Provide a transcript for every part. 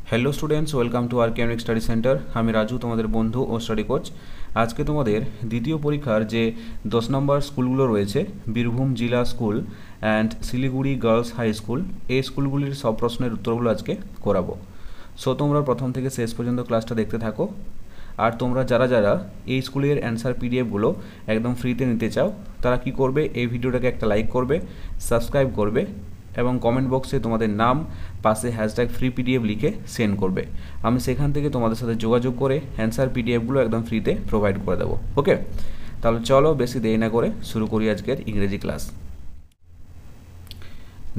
Hello students, welcome to আর কেমিক study centre. আমি রাজু, তোমাদের বন্ধু ও স্টাডি কোচ। আজকে তোমাদের দ্বিতীয় পরীক্ষার যে 10 নম্বর স্কুলগুলো রয়েছে, বীরভূম জেলা school and Siliguri girls high school, এই স্কুলগুলির সব প্রশ্নের উত্তরগুলো আজকে করাবো। সো তোমরা প্রথম থেকে শেষ পর্যন্ত ক্লাসটা দেখতে থাকো। আর তোমরা যারা যারা এই স্কুলের অ্যান্সার পিডিএফগুলো একদম ফ্রিতে নিতে চাও, তারা কি করবে, এই ভিডিওটাকে একটা লাইক করবে, সাবস্ক্রাইব করবে এবং কমেন্ট বক্সে তোমাদের নাম পাশে হ্যাশট্যাগ ফ্রি পিডিএফ লিখে সেন্ড করবে। আমি সেখান থেকে তোমাদের সাথে যোগাযোগ করে অ্যান্সার পিডিএফগুলো একদম ফ্রিতে প্রোভাইড করে দেবো। ওকে, তাহলে চলো বেশি দেরি না করে শুরু করি আজকের ইংরেজি ক্লাস।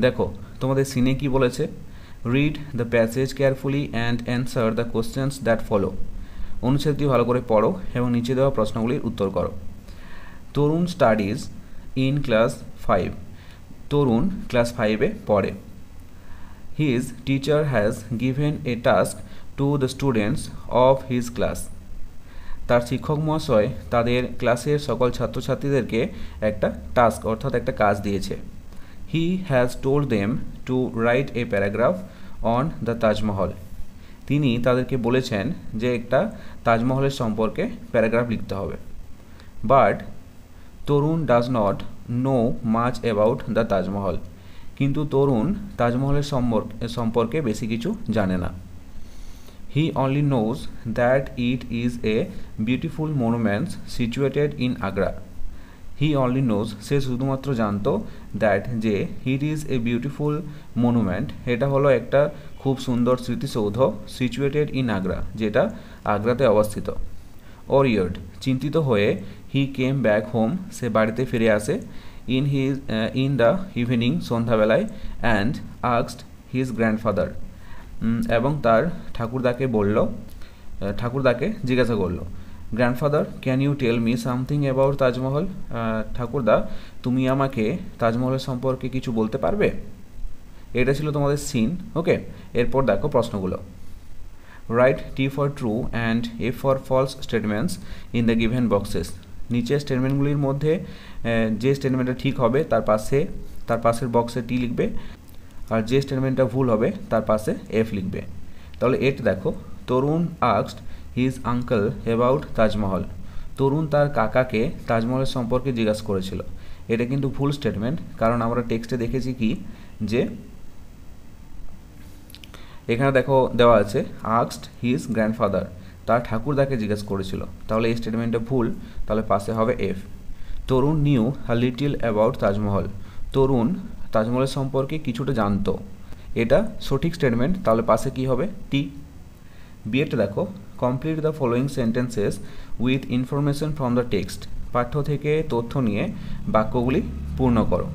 দেখো তোমাদের সিনে কি বলেছে, read the passage carefully and answer the questions that follow. অনুচ্ছেদটি ভালো করে পড়ো এবং নিচে দেওয়া প্রশ্নগুলির উত্তর করো। Tarun studies in class 5। Tarun class 5-এ পড়ে। His teacher has given a task to the students of his class. তার শিক্ষক মহাশয় তাদের ক্লাসের সকল ছাত্রছাত্রীদেরকে একটা টাস্ক অর্থাৎ একটা কাজ দিয়েছে। He has told them to write a paragraph on the Taj Mahal. তিনি তাদেরকে বলেছেন যে একটা তাজমহলের সম্পর্কে প্যারাগ্রাফ লিখতে হবে। But Tarun does not know much about the Taj Mahal. কিন্তু তরুণ তাজমহলের সম্পর্কে বেশি কিছু জানে না। He only knows that it is a beautiful monuments situated in Agra. He only knows, সে শুধুমাত্র জানতো দ্যাট যে it is a beautiful monument, এটা হলো একটা খুব সুন্দর স্মৃতিসৌধ, সিচুয়েটেড ইন আগ্রা, যেটা আগ্রাতে অবস্থিত। ওরিয়ার্ড, চিন্তিত হয়ে হি কেম ব্যাক হোম, সে বাড়িতে ফিরে আসে। ইন দ্য ইভিনিং, সন্ধ্যাবেলায়, অ্যান্ড আস্কড হিজ গ্র্যান্ডফাদার, এবং তার ঠাকুরদাকে জিজ্ঞাসা করলো, grandfather can you tell me something about Taj Mahal. ঠাকুরদা, তুমি আমাকে তাজমহলের সম্পর্কে কিছু বলতে পারবে? এটা ছিল তোমাদের সিন। ওকে, এরপর দেখো প্রশ্নগুলো। Write T for true and F for false statements in the given boxes. নিচের স্টেটমেন্টগুলির মধ্যে যে স্টেটমেন্টটা ঠিক হবে তার পাশের বক্সে টি লিখবে, আর যে স্টেটমেন্টটা ভুল হবে তার পাশে এফ লিখবে। তাহলে এট দেখো, Tarun asked his uncle about Taj Mahal. Tarun তার কাকাকে তাজমহলের সম্পর্কে জিজ্ঞাসা করেছিল। এটা কিন্তু ভুল স্টেটমেন্ট, কারণ আমরা টেক্সটে দেখেছি কি যে এখানে দেখো দেওয়া আছে আস্কড হিজ গ্র্যান্ডফাদার, তার ঠাকুরদাকে জিজ্ঞেস করেছিল, তাহলে এই স্টেটমেন্টটা ভুল, তাহলে পাশে হবে F. Tarun knew a little about Taj Mahal. Tarun তাজমহলের সম্পর্কে কিছুটা জানতো, এটা সঠিক স্টেটমেন্ট, তাহলে পাশে কি হবে, টি। বিয়েটা দেখো, complete the following sentences with information from the text. পাঠ্য থেকে তথ্য নিয়ে বাক্যগুলি পূর্ণ করো।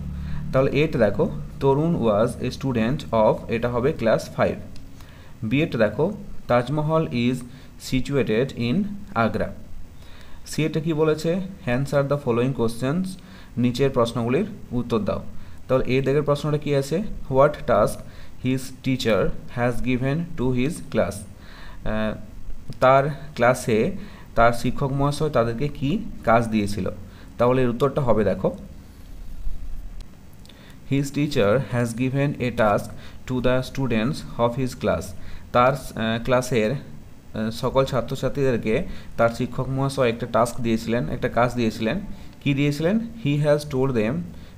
তাহলে এট দেখো, তরুণ ওয়াজ এ স্টুডেন্ট অফ, এটা হবে ক্লাস 5। বিয়েটা দেখো, Taj Mahal is situated in Agra. সিএটা কি বলেছে, অ্যান্সার দ্য ফলোয়িং কোশ্চেন্স, নিচের প্রশ্নগুলির উত্তর দাও। তাহলে এ দেখের প্রশ্নটা কি আছে, what task his teacher has given to his class. তার ক্লাসে তার শিক্ষক মহাশয় তাদেরকে কি কাজ দিয়েছিল, তাহলে এর উত্তরটা হবে দেখো, his teacher has given a task to the students of his class. তার ক্লাসের সকল ছাত্রছাত্রীদেরকে তার শিক্ষক মহাশয় একটা টাস্ক দিয়েছিলেন, একটা কাজ দিয়েছিলেন। কি দিয়েছিলেন, হি হ্যাজ টোল্ড দেম,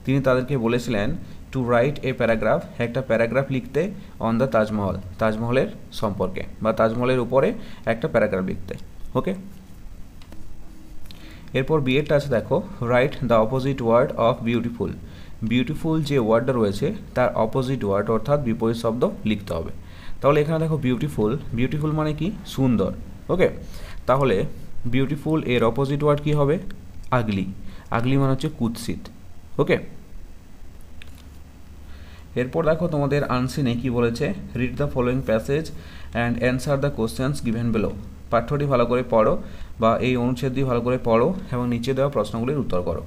তিনি তাদেরকে বলেছিলেন, টু রাইট এ প্যারাগ্রাফ, একটা প্যারাগ্রাফ লিখতে, অন দ্য তাজমহল, তাজমহলের সম্পর্কে বা তাজমহলের উপরে একটা প্যারাগ্রাফ লিখতে। ওকে, এরপর বিয়েরটা আছে দেখো, write the opposite word of beautiful. Beautiful যে ওয়ার্ডটা রয়েছে তার অপোজিট ওয়ার্ড অর্থাৎ বিপরীত শব্দ লিখতে হবে। তাহলে এখানে দেখো বিউটিফুল মানে কি, সুন্দর। ওকে, তাহলে বিউটিফুল এর অপোজিট ওয়ার্ড কি হবে, আগলি। আগলি মানে হচ্ছে কুৎসিত। ওকে, এরপর দেখো তোমাদের আনসিনে কি বলেছে, read the following passage and answer the questions given below. পাঠ্যটি ভালো করে পড়ো বা এই অনুচ্ছেদটি ভালো করে পড়ো এবং নিচে দেওয়া প্রশ্নগুলির উত্তর করো।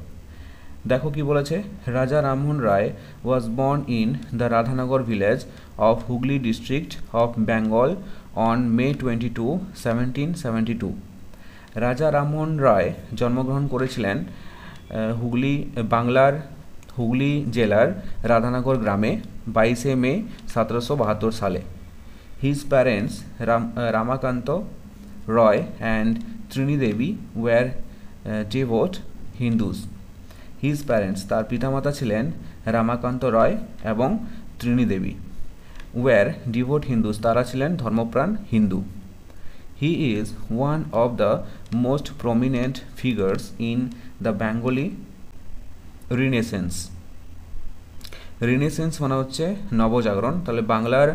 দেখো কি বলেছে, Raja Rammohan Roy was born in the Radhanagar village of Hooghly district of Bengal on May 22, 1772। রাজা রামমোহন রায় জন্মগ্রহণ করেছিলেন বাংলার হুগলি জেলার রাধানগর গ্রামে 22 মে 1772 সালে। His parents, Ramakanto Roy and Trini Devi, were devout Hindus. His parents, তার পিতামাতা ছিলেন রামাকান্ত রয় এবং ত্রিনী দেবী। were devout Hindus, তারা ছিলেন ধর্মপ্রাণ Hindu. He is one of the most prominent figures in the Bengali Renaissance. রিনেসেন্স মানে হচ্ছে নবজাগরণ, তাহলে বাংলার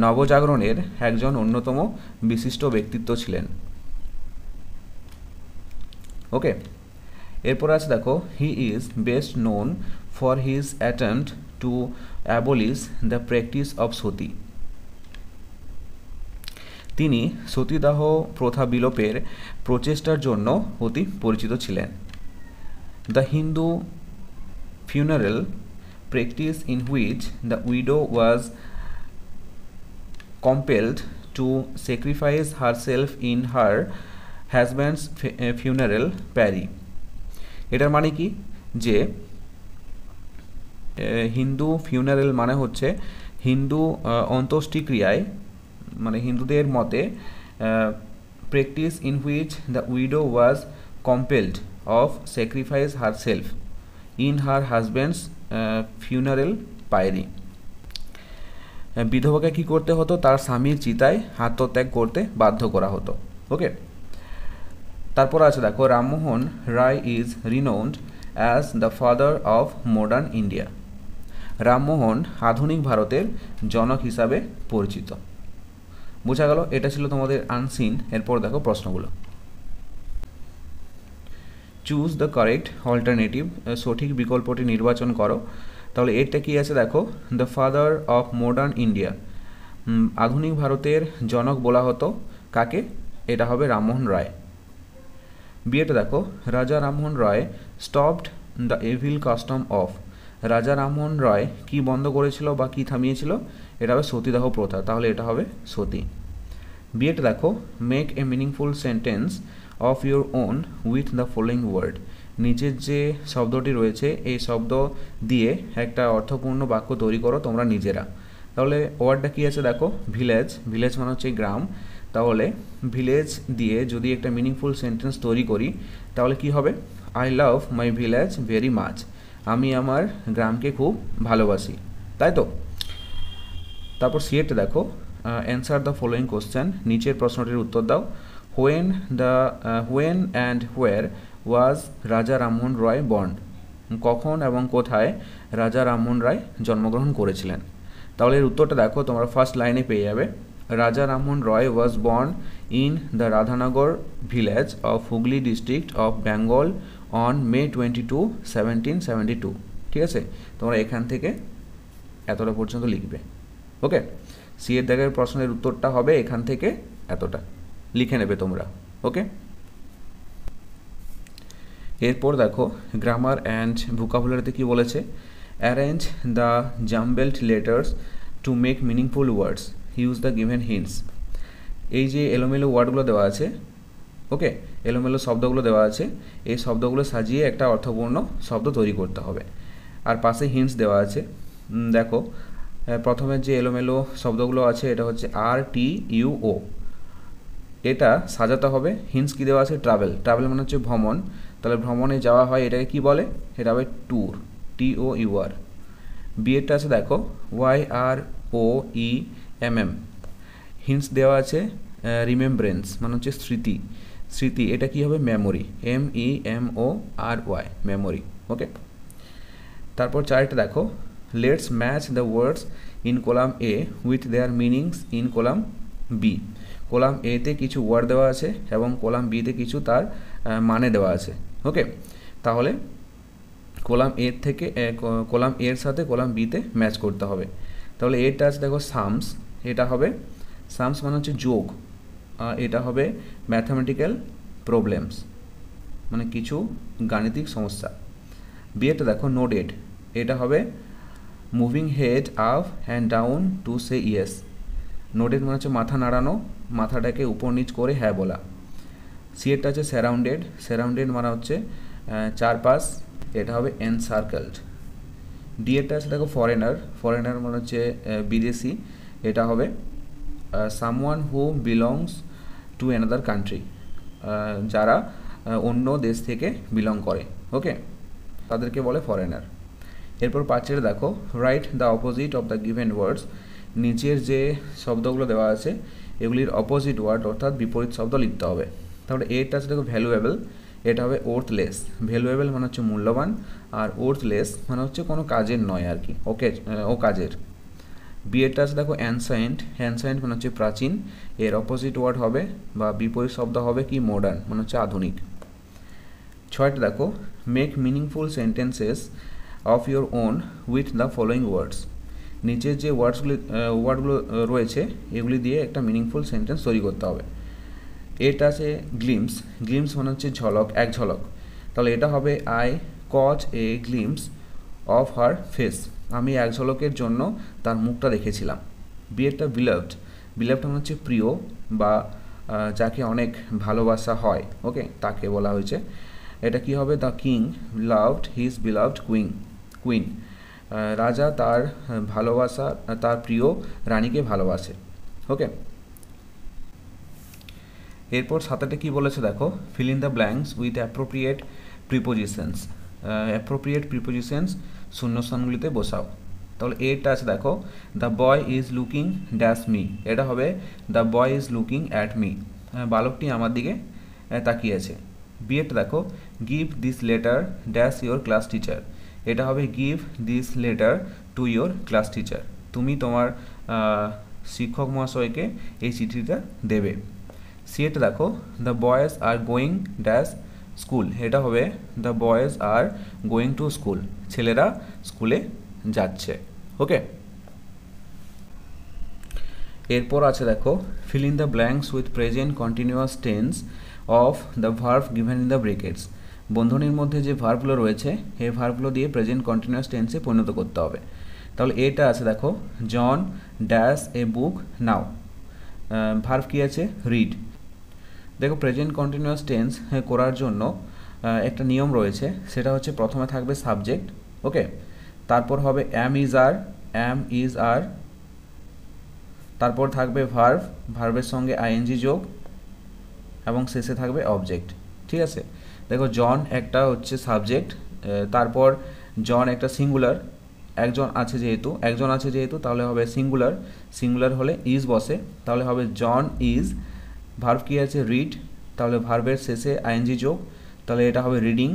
নবজাগরণের একজন অন্যতম বিশিষ্ট ব্যক্তিত্ব ছিলেন। ওকে, এরপর আছে দেখো, he is best known for his attempt to abolish the practice of sati. তিনি সতীদাহ প্রথা বিলোপের প্রচেষ্টার জন্য অতি পরিচিত ছিলেন। The Hindu funeral practice in which the widow was compelled to sacrifice herself in her husband's funeral party. এটার মানে কি, যে হিন্দু ফিউনারেল মানে হচ্ছে হিন্দু অন্ত্যেষ্টিক্রিয়ায়, মানে হিন্দুদের মতে practice in which the widow was compelled of sacrifice herself in her husbands funeral pyre. বিধবাকে কী করতে হতো, তার স্বামীর চিতায় আত্মত্যাগ করতে বাধ্য করা হতো। ওকে, তারপর আছে দেখো, Rammohan Roy is renowned as the father of modern India. Rammohan আধুনিক ভারতের জনক হিসাবে পরিচিত। বোঝা গেল, এটা ছিল তোমাদের আনসিন। এরপর দেখো প্রশ্নগুলো। চুজ দ্য কারেক্ট অল্টারনেটিভ, সঠিক বিকল্পটি নির্বাচন করো। তাহলে এরটা কি আছে দেখো, the father of modern India, আধুনিক ভারতের জনক বলা হতো কাকে, এটা হবে রামমোহন রায়। বিয়েটা দেখো, Raja Rammohan Roy stopped the evil custom of, Raja Rammohan রায় কি বন্ধ করেছিল বা কি থামিয়েছিল, এটা হবে সতীদাহ প্রথা, তাহলে এটা হবে সতী। বিয়েটা দেখো, make a meaningful sentence of your own with the following word, নিচের যে শব্দটি রয়েছে এই শব্দ দিয়ে একটা অর্থপূর্ণ বাক্য তৈরি করো তোমরা নিজেরা। তাহলে ওয়ার্ডটা কী আছে দেখো, ভিলেজ, ভিলেজ মানে হচ্ছে গ্রাম, তাহলে ভিলেজ দিয়ে যদি একটা মিনিংফুল সেন্টেন্স তৈরি করি তাহলে কি হবে, I love my village very much, আমি আমার গ্রামকে খুব ভালোবাসি, তাই তো। তারপর সিয়েটটা দেখো, অ্যান্সার দ্য ফলোয়িং কোশ্চেন, নিচের প্রশ্নটির উত্তর দাও। হোয়েন অ্যান্ড হোয়ার ওয়াজ রাজা রামমোহন রায় বর্ন, কখন এবং কোথায় রাজা রামমোহন রায় জন্মগ্রহণ করেছিলেন। তাহলে এর উত্তরটা দেখো, তোমরা ফার্স্ট লাইনে পেয়ে যাবে, Raja Rammohan Roy was born in the Radhanagar village of Hooghly district of Bengal on May 22, 1772। ঠিক আছে, তোমরা এখান থেকে এতটা পর্যন্ত লিখবে। ওকে, সিএর দাগের প্রশ্নের উত্তরটা হবে এখান থেকে এতটা লিখে নেবে তোমরা। ওকে, এরপর দেখো গ্রামার অ্যান্ড ভোকাবুলারিতে কি বলেছে, arrange the jumbled letters to make meaningful words, use the given hints. এই যে এলোমেলো ওয়ার্ডগুলো দেওয়া আছে, ওকে, এলোমেলো শব্দগুলো দেওয়া আছে, এই শব্দগুলো সাজিয়ে একটা অর্থপূর্ণ শব্দ তৈরি করতে হবে। আর পাশে হিন্টস দেওয়া আছে। দেখো প্রথমে যে এলোমেলো শব্দগুলো আছে এটা হচ্ছে RTUO, এটা সাজাতে হবে। হিন্টস কী দেওয়া আছে, ট্রাভেল, ট্রাভেল মানে হচ্ছে ভ্রমণ, তাহলে ভ্রমণে যাওয়া হয় এটাকে কি বলে, এটা হবে ট্যুর, TOUR। বিয়েরটা আছে দেখো, YROEMM। হিন্টস দেওয়া আছে রিমেম্ব্রেন্স মানে হচ্ছে স্মৃতি, স্মৃতি এটা কি হবে, মেমোরি, MEMORY, মেমোরি। ওকে, তারপর চারটা দেখো, let's match the words in column A with their meanings in column B। Column এতে কিছু ওয়ার্ড দেওয়া আছে এবং কলাম বিতে কিছু তার মানে দেওয়া আছে। ওকে, তাহলে কলাম এর থেকে কলাম এর সাথে কলাম বিতে ম্যাচ করতে হবে। তাহলে এটা আছে দেখো সামস, এটা হবে সামস মানে হচ্ছে যোগ, এটা হবে ম্যাথামেটিক্যাল প্রবলেমস মানে কিছু গাণিতিক সমস্যা। বিয়েটা দেখো নোডেড, এটা হবে moving head up and down to say yes. Nodded মানে হচ্ছে মাথা নাড়ানো, মাথাটাকে উপর নিচ করে হ্যাঁ বলা। সিয়েরটা আছে স্যারাউন্ডেড, স্যারাউন্ডেড মানে হচ্ছে চারপাশ, এটা হবে এনসার্কেলড। ডিএরটা আছে দেখো ফরেনার, ফরেনার মানে হচ্ছে বিদেশি, এটা হবে someone who belongs to another country, যারা অন্য দেশ থেকে বিলং করে, ওকে, তাদেরকে বলে ফরেনার। এরপর 5 দেখো, write the opposite of the given words. নিচের যে শব্দগুলো দেওয়া আছে এগুলির অপোজিট ওয়ার্ড অর্থাৎ বিপরীত শব্দ লিখতে হবে। তাহলে এটা আছে দেখো ভ্যালুয়েবল, এটা হবে ওর্থলেস। ভ্যালুয়েবল মানে হচ্ছে মূল্যবান, আর ওর্থলেস মানে হচ্ছে কোনো কাজের নয় আর কি, ওকে, ও কাজের। বিয়েটা আছে দেখো অ্যানসাইন্ট। অ্যানসাইন্ট মানে হচ্ছে প্রাচীন, এর অপোজিট ওয়ার্ড হবে বা বিপরীত শব্দ হবে কি মডার্ন মানে হচ্ছে আধুনিক। 6টা দেখো, make meaningful sentences of your own with the following words. নিচের যে ওয়ার্ডগুলো রয়েছে এগুলি দিয়ে একটা মিনিংফুল সেন্টেন্স তৈরি করতে হবে। এটা আছে গ্লিমস। গ্লিমস মানে হচ্ছে ঝলক, এক ঝলক। তাহলে এটা হবে I caught a glimpse of her face. আমি এক ঝলকের জন্য তার মুখটা দেখেছিলাম। বিয়েটা বিলাভড। বিলাভড মানে হচ্ছে প্রিয় বা যাকে অনেক ভালোবাসা হয়, ওকে, তাকে বলা হয়েছে। এটা কি হবে, the king loved his beloved queen. রাজা তার ভালোবাসা, তার প্রিয় রানীকে ভালোবাসে, ওকে। এরপর 7টা কি বলেছে দেখো, fill in the blanks with appropriate prepositions. Appropriate prepositions শূন্যস্থানগুলিতে বসাও। তাহলে এটা আছে দেখো, the boy is looking dash me. এটা হবে the boy is looking at me. বালকটি আমার দিকে তাকিয়ে আছে। বিয়েটা দেখো, give this letter dash your class teacher. এটা হবে give this letter to your class teacher. তুমি তোমার শিক্ষক মহাশয়কে এই চিঠিটা দেবে। সিটা দেখো, the boys are going dash school. এটা হবে the boys are going to school. ছেলেরা স্কুলে যাচ্ছে, ওকে। এরপর আছে দেখো, fill in the blanks with present continuous tense of the verb given in the brackets. বন্ধনীর মধ্যে যে ভার্বগুলো রয়েছে এই ভার্বগুলো দিয়ে প্রেজেন্ট কন্টিনিউয়াস টেন্সে পরিণত করতে হবে। তাহলে এটা আছে দেখো, জন dash a book now. Verb কি আছে, রিড। দেখো প্রেজেন্ট কন্টিনিউয়াস টেন্স করার জন্য একটা নিয়ম রয়েছে, সেটা হচ্ছে প্রথমে থাকবে সাবজেক্ট, ওকে, তারপর হবে অ্যাম ইজ আর, তারপর থাকবে ভার্ব, ভার্বের সঙ্গে আইএনজি যোগ, এবং শেষে থাকবে অবজেক্ট, ঠিক আছে। দেখো জন একটা হচ্ছে সাবজেক্ট, তারপর জন একটা সিঙ্গুলার, একজন আছে যেহেতু তাহলে হবে সিঙ্গুলার হলে ইজ বসে, তাহলে হবে জন ইজ। ভার্ব কি আছে, রিড, তাহলে ভার্বের শেষে আইএনজি যোগ, তাহলে এটা হবে রিডিং।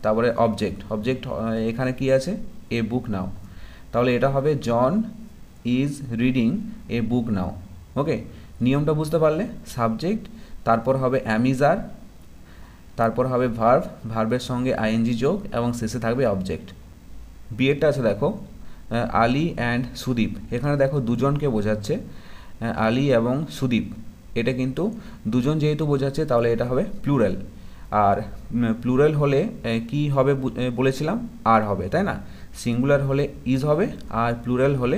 তারপরে অবজেক্ট এখানে কি আছে, এ বুক নাও, তাহলে এটা হবে জন ইজ রিডিং এ বুক নাও, ওকে। নিয়মটা বুঝতে পারলে, সাবজেক্ট, তারপর হবে অ্যাম ইজ আর, তারপর হবে ভার্বের সঙ্গে আইএনজি যোগ এবং শেষে থাকবে অবজেক্ট। বিয়েটা আছে দেখো, আলী অ্যান্ড সুদীপ। এখানে দেখো দুজনকে বোঝাচ্ছে, আলী এবং সুদীপ। এটা কিন্তু দুজন যেহেতু বোঝাচ্ছে তাহলে এটা হবে প্লুরাল, আর প্লুরাল হলে কি হবে বলেছিলাম, আর হবে, তাই না। সিঙ্গুলার হলে ইজ হবে আর প্লুরাল হলে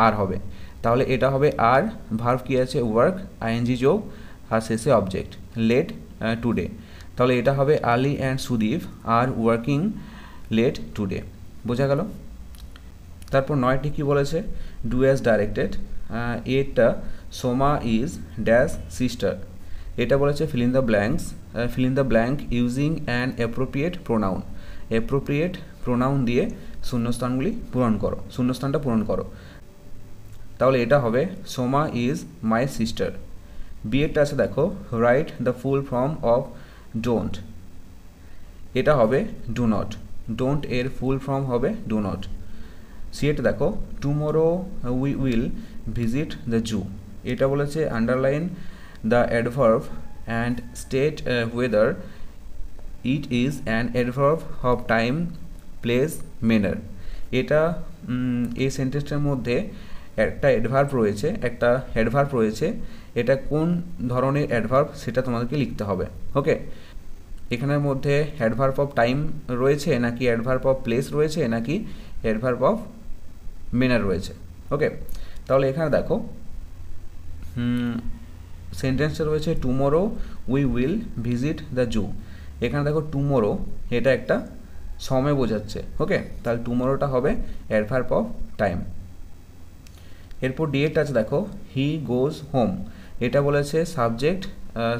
আর হবে, তাহলে এটা হবে আর। ভার্ব কি আছে, ওয়ার্ক, আইএনজি যোগ আর শেষে অবজেক্ট, লেট টুডে। তাহলে এটা হবে Ali and Sudip are working late today, বোঝা গেল। তারপর 9টি কি বলেছে, ডু অ্যাজ ডাইরেক্টেড। এটা সোমা ইজ ড্যাশ সিস্টার। এটা বলেছে fill in the blank using an appropriate pronoun. Appropriate pronoun দিয়ে শূন্যস্থানটা পূরণ করো। তাহলে এটা হবে সোমা ইজ মাই সিস্টার। বিয়েরটা আছে দেখো, write the full form of don't. এটা হবে ডু নট। ডোন্ট এর ফুল ফর্ম হবে ডু নট। সিয়েটা দেখো, tomorrow we will visit the zoo. এটা বলেছে underline the adverb and state whether it is an adverb of time place manner. এটা এই সেন্টেন্সটার মধ্যে একটা অ্যাডভার্ব রয়েছে, এটা কোন ধরনের অ্যাডভার্ব সেটা তোমাদেরকে লিখতে হবে, ওকে। এখানের মধ্যে অ্যাডভার্ব অফ টাইম রয়েছে নাকি অ্যাডভার্ব অফ প্লেস রয়েছে নাকি অ্যাডভার্ব অফ ম্যানার রয়েছে, ওকে। তাহলে এখানে দেখো সেন্টেন্সটা রয়েছে tomorrow we will visit the zoo. এখানে দেখো টুমোরো এটা একটা সময় বোঝাচ্ছে, ওকে, তাহলে টুমোরোটা হবে অ্যাডভার্ব অফ টাইম। এরপর ডিএটা আছে দেখো, হি গোজ হোম, এটা বলেছে সাবজেক্ট,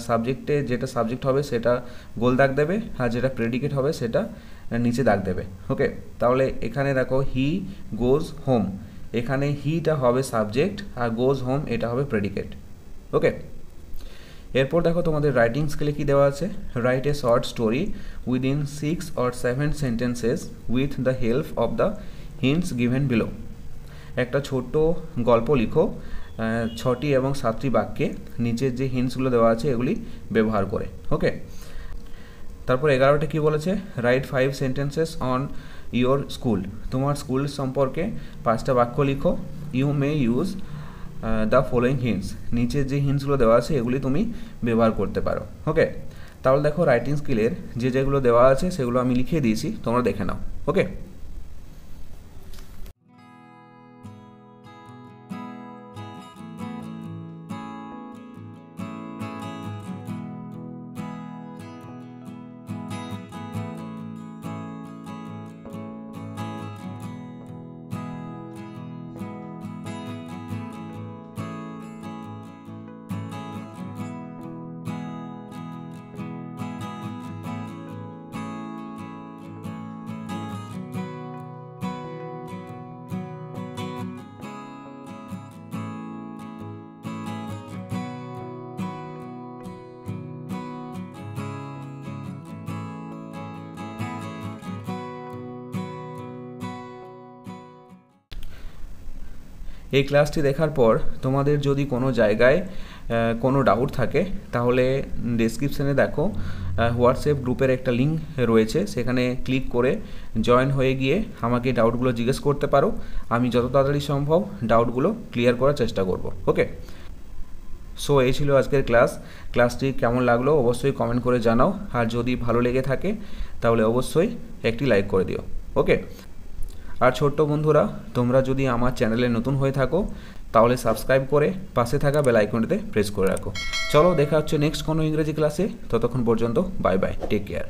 সাবজেক্টে যেটা সাবজেক্ট হবে সেটা গোল দাগ দেবে, আর যেটা প্রেডিকেট হবে সেটা নিচে দাগ দেবে। ওকে, তাহলে এখানে দেখো হি গোজ হোম, এখানে হিটা হবে সাবজেক্ট আর গোজ হোম এটা হবে প্রেডিকেট। ওকে, এরপর দেখো তোমাদের রাইটিং স্কিলে কী দেওয়া আছে, write a short story within 6 or 7 sentences with the help of the hints given below, একটা ছোট্ট গল্প লিখো 6টি এবং 7টি বাক্যে নিচের যে হিন্টসগুলো দেওয়া আছে এগুলি ব্যবহার করে। ওকে, তারপর 11টা কী বলেছে, write 5 sentences on your school, তোমার স্কুল সম্পর্কে 5টা বাক্য লিখো। You may use the following hints, নিচের যে হিন্টসগুলো দেওয়া আছে এগুলি তুমি ব্যবহার করতে পারো। ওকে, তাহলে দেখো রাইটিং স্কিলের যেগুলো দেওয়া আছে সেগুলো আমি লিখে দিয়েছি, তোমরা দেখে নাও। ওকে, এই ক্লাসটি দেখার পর তোমাদের যদি কোনো জায়গায় কোনো ডাউট থাকে তাহলে ডেসক্রিপশানে দেখো হোয়াটসঅ্যাপ গ্রুপের একটা লিঙ্ক রয়েছে, সেখানে ক্লিক করে জয়েন হয়ে গিয়ে আমাকে ডাউটগুলো জিজ্ঞেস করতে পারো, আমি যত তাড়াতাড়ি সম্ভব ডাউটগুলো ক্লিয়ার করার চেষ্টা করব। ওকে, সো এই ছিল আজকের ক্লাসটি কেমন লাগলো অবশ্যই কমেন্ট করে জানাও, আর যদি ভালো লেগে থাকে তাহলে অবশ্যই একটি লাইক করে দিও। ওকে, আর ছোট্ট বন্ধুরা, তোমরা যদি আমার চ্যানেলে নতুন হয়ে থাকো তাহলে সাবস্ক্রাইব করে পাশে থাকা বেল আইকনটিতে প্রেস করে রাখো। চলো দেখা হচ্ছে নেক্সট কোনো ইংরেজি ক্লাসে, ততক্ষণ পর্যন্ত বাই বাই, টেক কেয়ার।